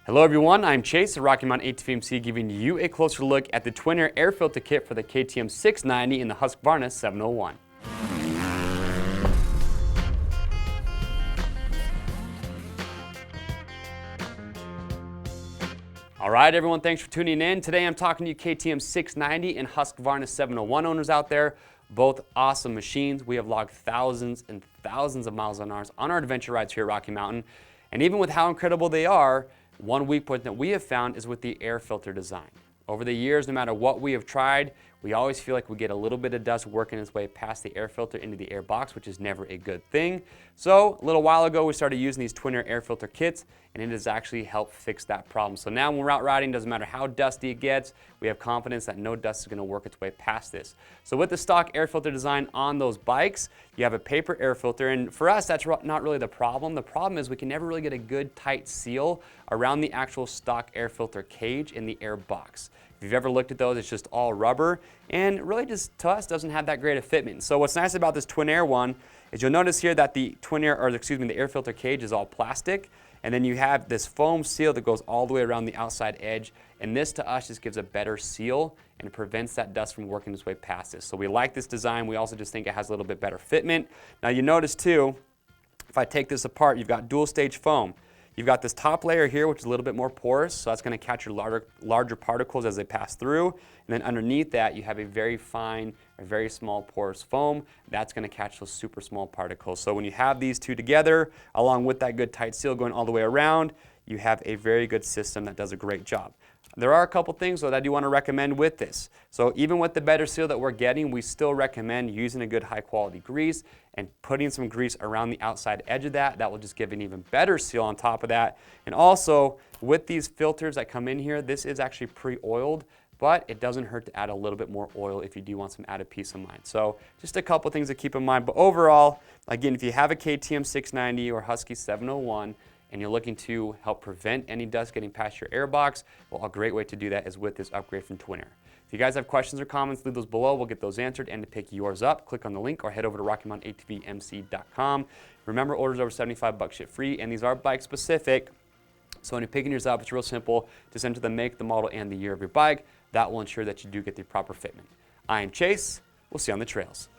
Hello everyone, I'm Chase at Rocky Mountain ATV MC giving you a closer look at the twin air filter kit for the KTM 690 and the Husqvarna 701. All right everyone, thanks for tuning in. Today I'm talking to you KTM 690 and Husqvarna 701 owners out there. Both awesome machines. We have logged thousands and thousands of miles on ours on our adventure rides here at Rocky Mountain. And even with how incredible they are, one weak point that we have found is with the air filter design. Over the years, no matter what we have tried, we always feel like we get a little bit of dust working its way past the air filter into the air box, which is never a good thing. So a little while ago, we started using these twin air filter kits, and it has actually helped fix that problem. So now when we're out riding, doesn't matter how dusty it gets, we have confidence that no dust is going to work its way past this. So with the stock air filter design on those bikes, you have a paper air filter, and for us, that's not really the problem. The problem is we can never really get a good tight seal around the actual stock air filter cage in the air box. If you've ever looked at those, it's just all rubber, and really just to us doesn't have that great of fitment. So what's nice about this twin air one is you'll notice here that the the air filter cage is all plastic, and then you have this foam seal that goes all the way around the outside edge, and this to us just gives a better seal and it prevents that dust from working its way past this. So we like this design. We also just think it has a little bit better fitment. Now you notice too, if I take this apart, you've got dual stage foam. You've got this top layer here, which is a little bit more porous, so that's going to catch your larger particles as they pass through. And then underneath that, you have a very fine, a very small porous foam. That's going to catch those super small particles. So when you have these two together, along with that good tight seal going all the way around, you have a very good system that does a great job. There are a couple things though that I do want to recommend with this. So even with the better seal that we're getting, we still recommend using a good high quality grease and putting some grease around the outside edge of that. That will just give an even better seal on top of that. And also with these filters that come in here, this is actually pre-oiled, but it doesn't hurt to add a little bit more oil if you do want some added peace of mind. So just a couple things to keep in mind. But overall, again, if you have a KTM 690 or Husky 701, and you're looking to help prevent any dust getting past your air box, well, a great way to do that is with this upgrade from Twin Air. If you guys have questions or comments, leave those below. We'll get those answered. And to pick yours up, click on the link or head over to RockyMountainATVMC.com. Remember, orders over $75 ship free, and these are bike specific. So when you're picking yours up, it's real simple. Just enter the make, the model, and the year of your bike. That will ensure that you do get the proper fitment. I am Chase. We'll see you on the trails.